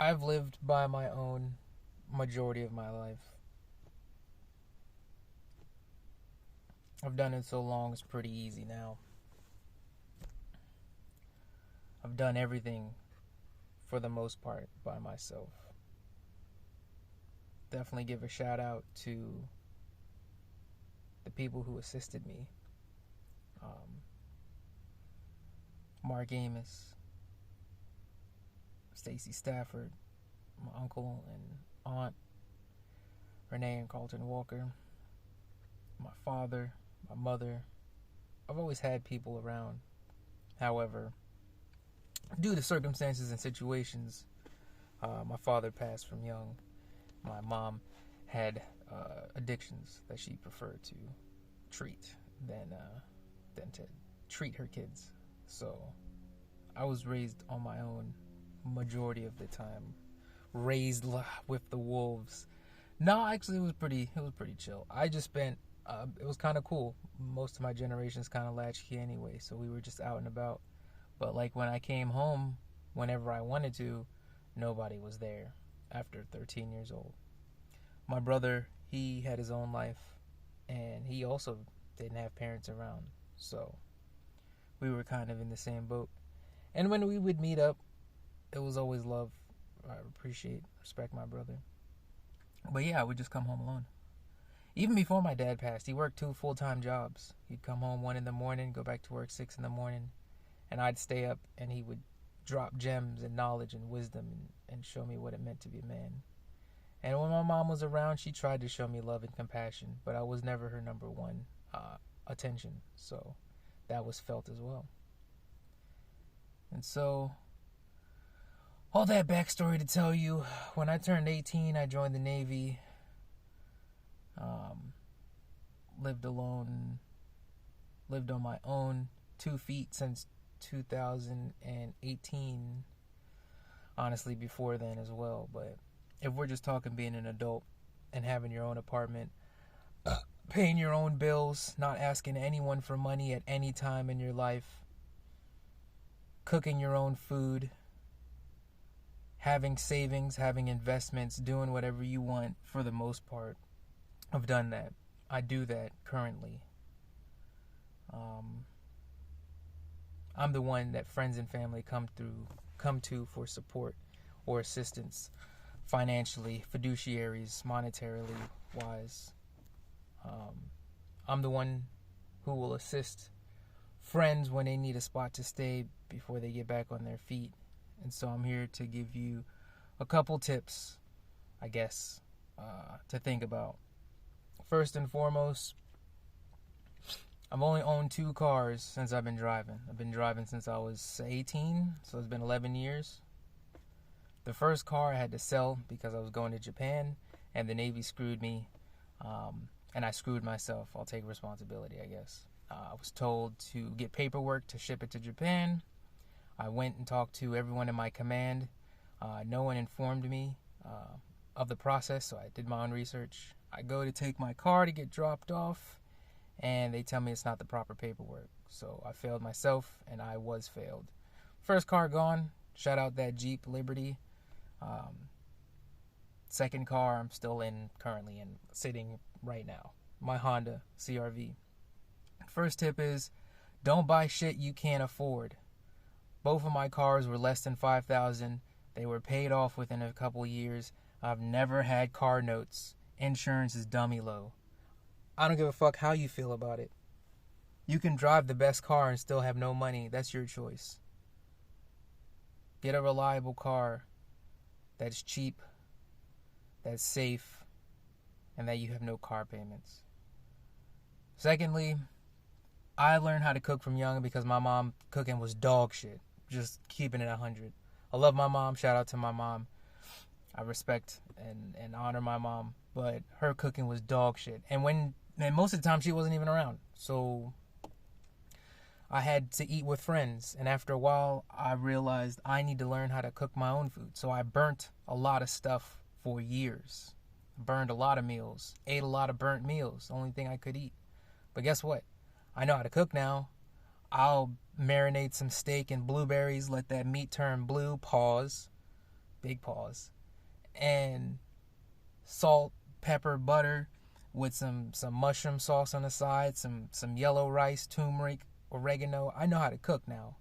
I've lived by my own majority of my life. I've done it so long, it's pretty easy now. I've done everything for the most part by myself. Definitely give a shout out to the people who assisted me. Mark Amos, Stacy Stafford, my uncle and aunt, Renee and Carlton Walker, my father, my mother. I've always had people around. However, due to circumstances and situations, my father passed from young. My mom had addictions that she preferred to treat than to treat her kids. So I was raised on my own majority of the time. Raised with the wolves. No, actually, it was pretty chill. I just spent. It was kind of cool. Most of my generation's kind of latchkey anyway, so we were just out and about. But like when I came home, whenever I wanted to, nobody was there. After 13 years old, my brother, he had his own life, and he also didn't have parents around. So we were kind of in the same boat. And when we would meet up, it was always love. I respect my brother. But yeah, I would just come home alone. Even before my dad passed, he worked 2 full-time jobs. He'd come home 1 in the morning, go back to work 6 in the morning, and I'd stay up, and he would drop gems and knowledge and wisdom and show me what it meant to be a man. And when my mom was around, she tried to show me love and compassion, but I was never her number one attention, so that was felt as well. And so, all that backstory to tell you, when I turned 18, I joined the Navy, lived alone, lived on my own 2 feet since 2018, honestly before then as well. But if we're just talking being an adult and having your own apartment, paying your own bills, not asking anyone for money at any time in your life, cooking your own food, having savings, having investments, doing whatever you want, for the most part, I've done that. I do that currently. I'm the one that friends and family come to for support or assistance, financially, fiduciaries, monetarily wise. I'm the one who will assist friends when they need a spot to stay before they get back on their feet. And so I'm here to give you a couple tips, I guess, to think about. First and foremost, I've only owned 2 cars since I've been driving. I've been driving since I was 18, so it's been 11 years. The first car I had to sell because I was going to Japan, and the Navy screwed me, and I screwed myself. I'll take responsibility, I guess. I was told to get paperwork to ship it to Japan. I went and talked to everyone in my command. No one informed me of the process, so I did my own research. I go to take my car to get dropped off, and they tell me it's not the proper paperwork. So I failed myself, and I was failed. First car gone. Shout out that Jeep Liberty. Second car I'm still currently in, sitting right now. My Honda CRV. First tip is, don't buy shit you can't afford. Both of my cars were less than $5,000. They were paid off within a couple years. I've never had car notes. Insurance is dummy low. I don't give a fuck how you feel about it. You can drive the best car and still have no money. That's your choice. Get a reliable car that's cheap, that's safe, and that you have no car payments. Secondly, I learned how to cook from young because my mom cooking was dog shit. Just keeping it 100. I love my mom. Shout out to my mom. I respect and honor my mom. But her cooking was dog shit. And most of the time she wasn't even around. So I had to eat with friends. And after a while, I realized I need to learn how to cook my own food. So I burnt a lot of stuff for years. Burned a lot of meals. Ate a lot of burnt meals. Only thing I could eat. But guess what? I know how to cook now. I'll marinate some steak in blueberries, let that meat turn blue, pause, big pause, and salt, pepper, butter with some mushroom sauce on the side, some yellow rice, turmeric, oregano. I know how to cook now.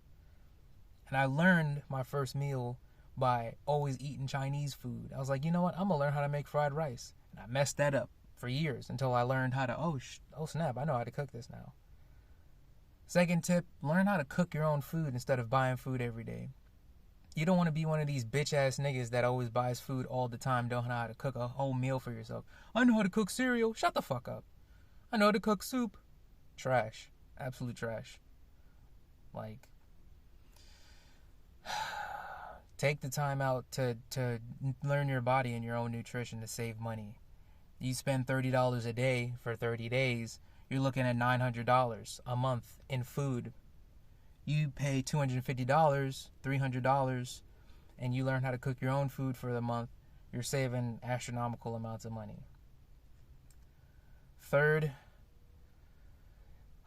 And I learned my first meal by always eating Chinese food. I was like, you know what? I'm going to learn how to make fried rice. And I messed that up for years until I learned how to, oh snap, I know how to cook this now. Second tip, learn how to cook your own food instead of buying food every day. You don't want to be one of these bitch ass niggas that always buys food all the time, don't know how to cook a whole meal for yourself. I know how to cook cereal. Shut the fuck up. I know how to cook soup. Trash. Absolute trash. Like, take the time out to learn your body and your own nutrition to save money. You spend $30 a day for 30 days, you're looking at $900 a month in food. You pay $250, $300, and you learn how to cook your own food for the month, you're saving astronomical amounts of money. Third,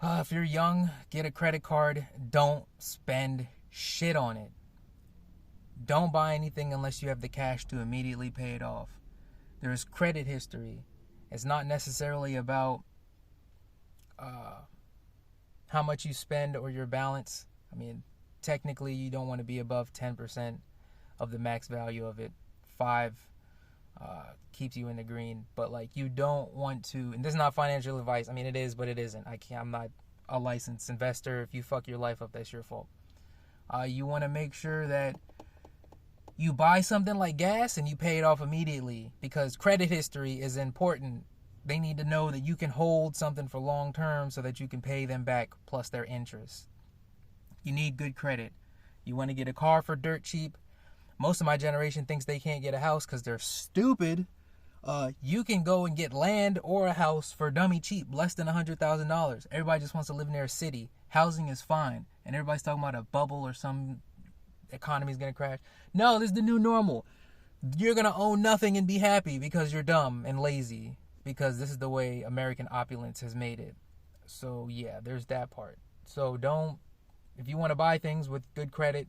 if you're young, get a credit card. Don't spend shit on it. Don't buy anything unless you have the cash to immediately pay it off. There's credit history. It's not necessarily about how much you spend or your balance. I mean, technically, you don't want to be above 10% of the max value of it. 5 keeps you in the green. But, like, you don't want to, and this is not financial advice. I mean, it is, but it isn't. I'm not a licensed investor. If you fuck your life up, that's your fault. You want to make sure that you buy something like gas and you pay it off immediately, because credit history is important. They need to know that you can hold something for long term so that you can pay them back plus their interest. You need good credit. You want to get a car for dirt cheap. Most of my generation thinks they can't get a house because they're stupid. You can go and get land or a house for dummy cheap, less than $100,000. Everybody just wants to live near a city. Housing is fine. And everybody's talking about a bubble or some economy's going to crash. No, this is the new normal. You're going to own nothing and be happy because you're dumb and lazy, because this is the way American opulence has made it. So yeah, there's that part. So if you want to buy things with good credit,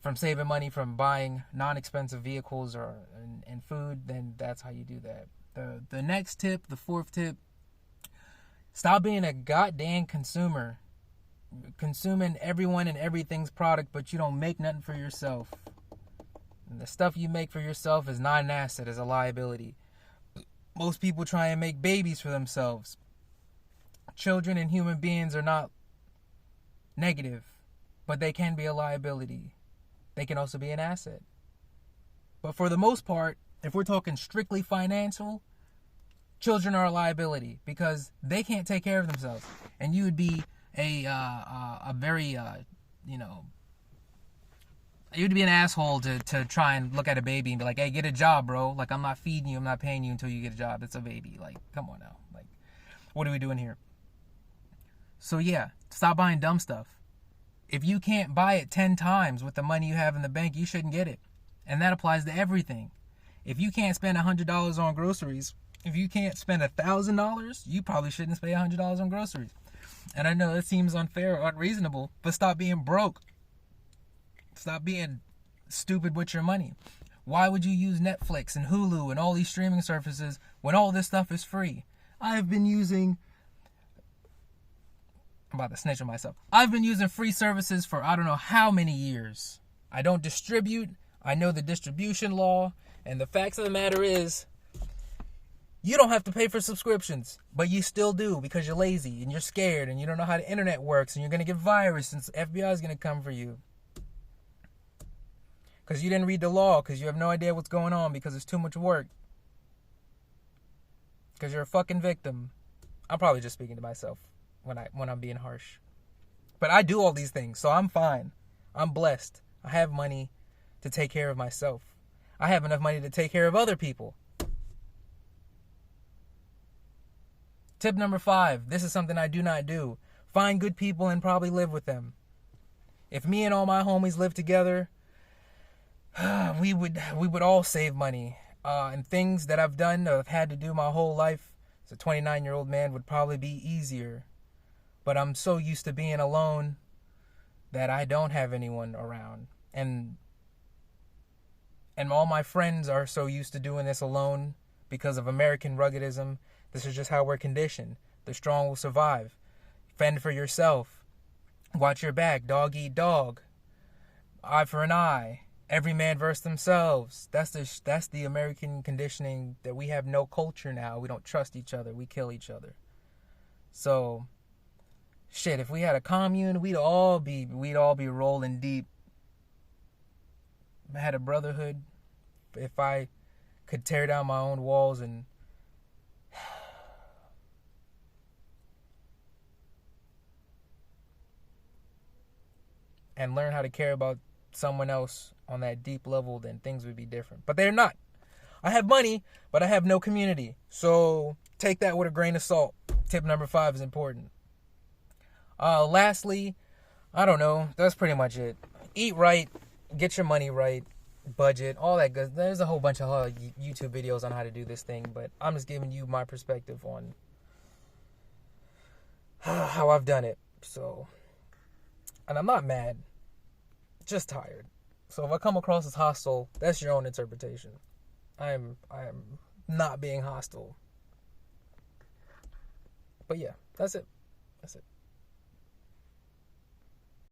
from saving money from buying non-expensive vehicles and food, then that's how you do that. The next tip, the fourth tip, stop being a goddamn consumer. Consuming everyone and everything's product, but you don't make nothing for yourself. And the stuff you make for yourself is not an asset, it's a liability. Most people try and make babies for themselves. Children and human beings are not negative, but they can be a liability. They can also be an asset. But for the most part, if we're talking strictly financial, children are a liability because they can't take care of themselves. And you would be a very, you'd be an asshole to try and look at a baby and be like, hey, get a job, bro. Like, I'm not feeding you, I'm not paying you until you get a job. It's a baby. Like, come on now. Like, what are we doing here? So yeah, stop buying dumb stuff. If you can't buy it 10 times with the money you have in the bank, you shouldn't get it. And that applies to everything. If you can't spend $100 on groceries, if you can't spend $1,000, you probably shouldn't spend $100 on groceries. And I know that seems unfair or unreasonable, but stop being broke. Stop being stupid with your money. Why would you use Netflix and Hulu and all these streaming services when all this stuff is free? I'm about to snitch on myself. I've been using free services for I don't know how many years. I don't distribute. I know the distribution law. And the facts of the matter is, you don't have to pay for subscriptions, but you still do because you're lazy and you're scared and you don't know how the internet works and you're going to get virus and the FBI is going to come for you. Because you didn't read the law, because you have no idea what's going on, because it's too much work. Because you're a fucking victim. I'm probably just speaking to myself when I'm being harsh. But I do all these things, so I'm fine. I'm blessed. I have money to take care of myself. I have enough money to take care of other people. Tip number 5. This is something I do not do. Find good people and probably live with them. If me and all my homies lived together, we would all save money. And things that I've done or I've had to do my whole life as a 29-year-old man would probably be easier. But I'm so used to being alone that I don't have anyone around. And And all my friends are so used to doing this alone because of American ruggedism. This is just how we're conditioned. The strong will survive. Fend for yourself. Watch your back. Dog eat dog. Eye for an eye. Every man versus themselves. That's the American conditioning, that we have no culture now. We don't trust each other. We kill each other. So, shit, if we had a commune, we'd all be rolling deep. I had a brotherhood. If I could tear down my own walls and learn how to care about someone else on that deep level, then things would be different. But they're not. I have money, but I have no community. So take that with a grain of salt. Tip number 5 is important. Lastly, I don't know. That's pretty much it. Eat right. Get your money right. Budget. All that good. There's a whole bunch of YouTube videos on how to do this thing, but I'm just giving you my perspective on how I've done it. So, and I'm not mad. Just tired. So if I come across as hostile, that's your own interpretation. I am not being hostile. But yeah, that's it.